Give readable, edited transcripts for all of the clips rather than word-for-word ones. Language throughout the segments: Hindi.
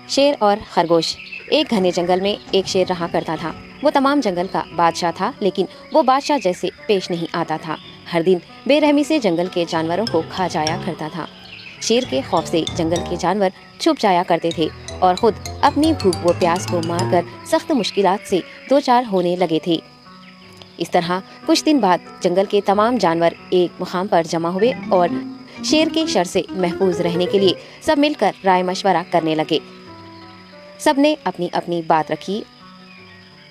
शेर और खरगोश। एक घने जंगल में एक शेर रहा करता था। वो तमाम जंगल का बादशाह था, लेकिन वो बादशाह जैसे पेश नहीं आता था। हर दिन बेरहमी से जंगल के जानवरों को खा जाया करता था। शेर के खौफ से जंगल के जानवर छुप जाया करते थे और खुद अपनी भूख व प्यास को मारकर सख्त मुश्किलात से दो चार होने लगे थे। इस तरह कुछ दिन बाद जंगल के तमाम जानवर एक मुकाम पर जमा हुए और शेर के शर से महफूज रहने के लिए सब मिलकर राय मशवरा करने लगे। सबने अपनी अपनी बात रखी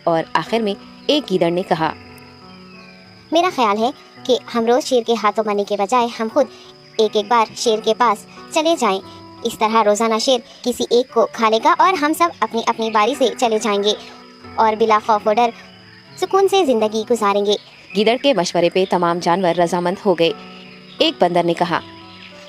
और आखिर में एक गीदड़ ने कहा, मेरा ख्याल है कि हम रोज शेर के हाथों मरने के बजाय हम खुद एक एक बार शेर के पास चले जाएं। इस तरह रोजाना शेर किसी एक को खा लेगा और हम सब अपनी अपनी बारी से चले जाएंगे और बिला खौफ व डर सुकून से जिंदगी गुजारेंगे। गीदड़ के मशवरे पे तमाम जानवर रजामंद हो गए। एक बंदर ने कहा,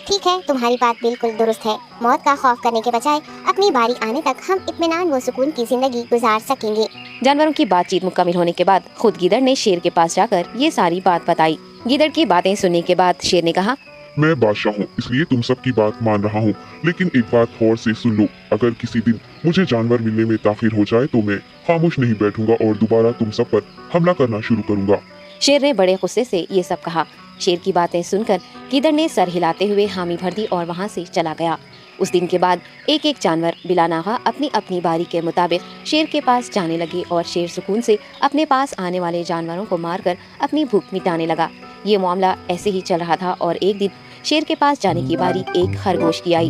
ठीक है, तुम्हारी बात बिल्कुल दुरुस्त है। मौत का खौफ करने के बजाय अपनी बारी आने तक हम इत्मीनान व सुकून की जिंदगी गुजार सकेंगे। जानवरों की बातचीत मुकम्मल होने के बाद खुद गीदड़ ने शेर के पास जाकर ये सारी बात बताई। गीदड़ की बातें सुनने के बाद शेर ने कहा, मैं बादशाह हूँ, इसलिए तुम सबकी बात मान रहा हूँ, लेकिन एक बात गौर से सुन लो। अगर किसी दिन मुझे जानवर मिलने में ताखिर हो जाए तो मैं खामोश नहीं बैठूंगा और दोबारा तुम सब पर हमला करना शुरू करूंगा। शेर ने बड़े गुस्से से ये सब कहा। शेर की बातें सुनकर गीदड़ ने सर हिलाते हुए हामी भर दी और वहाँ से चला गया। उस दिन के बाद एक एक जानवर बिलानागा अपनी अपनी बारी के मुताबिक शेर के पास जाने लगे और शेर सुकून से अपने पास आने वाले जानवरों को मारकर अपनी भूख मिटाने लगा। ये मामला ऐसे ही चल रहा था और एक दिन शेर के पास जाने की बारी एक खरगोश की आई।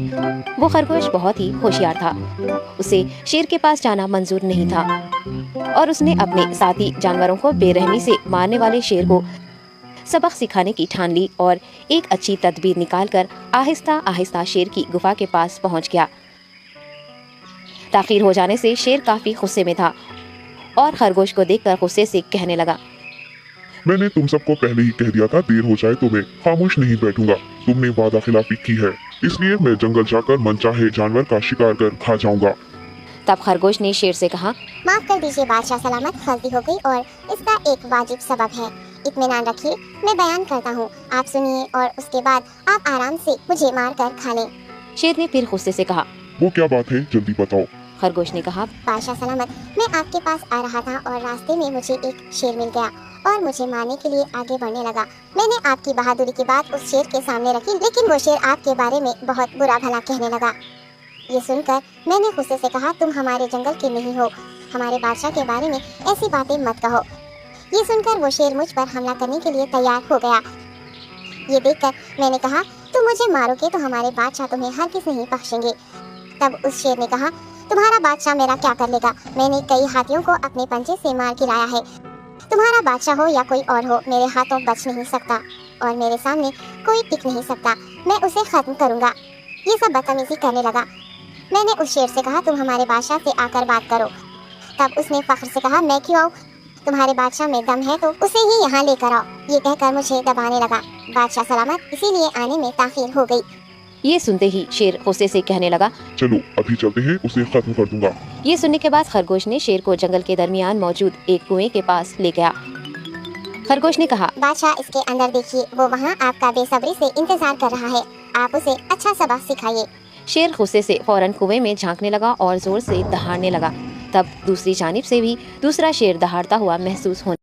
वो खरगोश बहुत ही होशियार था। उसे शेर के पास जाना मंजूर नहीं था और उसने अपने साथी जानवरों को बेरहमी से मारने वाले शेर को सबक सिखाने की ठान ली और एक अच्छी तदबीर निकालकर आहिस्ता आहिस्ता शेर की गुफा के पास पहुंच गया। ताखीर हो जाने से शेर काफी गुस्से में था और खरगोश को देखकर गुस्से से कहने लगा, मैंने तुम सबको पहले ही कह दिया था, देर हो जाए तो मैं खामोश नहीं बैठूंगा। तुमने वादा खिलाफी की है, इसलिए मैं जंगल जाकर मनचाहे जानवर का शिकार कर खा जाऊंगा। तब खरगोश ने शेर से कहा, माफ कर दीजिए बादशाह, सलामत गलती हो गई और इसका एक वाजिब सबब है। इत्मीनान रखिए, मैं बयान करता हूँ, आप सुनिए और उसके बाद आप आराम से मुझे मार कर खा लें। शेर ने फिर गुस्से से कहा, वो क्या बात है, जल्दी बताओ। खरगोश ने कहा, बादशाह सलामत, मैं आपके पास आ रहा था और रास्ते में मुझे एक शेर मिल गया और मुझे मारने के लिए आगे बढ़ने लगा। मैंने आपकी बहादुरी की बात उस शेर के सामने रखी, लेकिन वो शेर आपके बारे में बहुत बुरा भला कहने लगा। ये सुनकर मैंने गुस्से से कहा, तुम हमारे जंगल के नहीं हो, हमारे बादशाह के बारे में ऐसी बातें मत कहो। ये सुनकर वो शेर मुझ पर हमला करने के लिए तैयार हो गया। ये देखकर मैंने कहा, तुम मुझे मारोगे तो हमारे बादशाह तुम्हें हरगिज़ नहीं बख्शेंगे। तब उस शेर ने कहा, तुम्हारा बादशाह मेरा क्या कर लेगा? मैंने कई हाथियों को अपने पंजे से मार गिराया है। तुम्हारा बादशाह हो या कोई और हो, मेरे हाथों बच नहीं सकता और मेरे सामने कोई टिक नहीं सकता। मैं उसे खत्म करूंगा। ये सब बदतमीजी करने लगा। मैंने उस शेर से कहा, तुम हमारे बादशाह से आकर बात करो। तब उसने फख्र से कहा, मैं क्यों आऊँ? तुम्हारे बादशाह में दम है तो उसे ही यहाँ लेकर आओ। ये कहकर मुझे दबाने लगा। बादशाह सलामत, इसीलिए आने में ताखीर हो गई। ये सुनते ही शेर गुस्से से कहने लगा, चलो अभी चलते हैं, उसे खत्म कर दूंगा। ये सुनने के बाद खरगोश ने शेर को जंगल के दरमियान मौजूद एक कुएं के पास ले गया। खरगोश ने कहा, बादशाह, इसके अंदर देखिए, वो वहाँ आपका बेसब्री से इंतजार कर रहा है। आप उसे अच्छा सबक सिखाइए। शेर गुस्से से फौरन कुएं में झांकने लगा और जोर से दहाड़ने लगा। तब दूसरी जानिब से भी दूसरा शेर दहाड़ता हुआ महसूस होने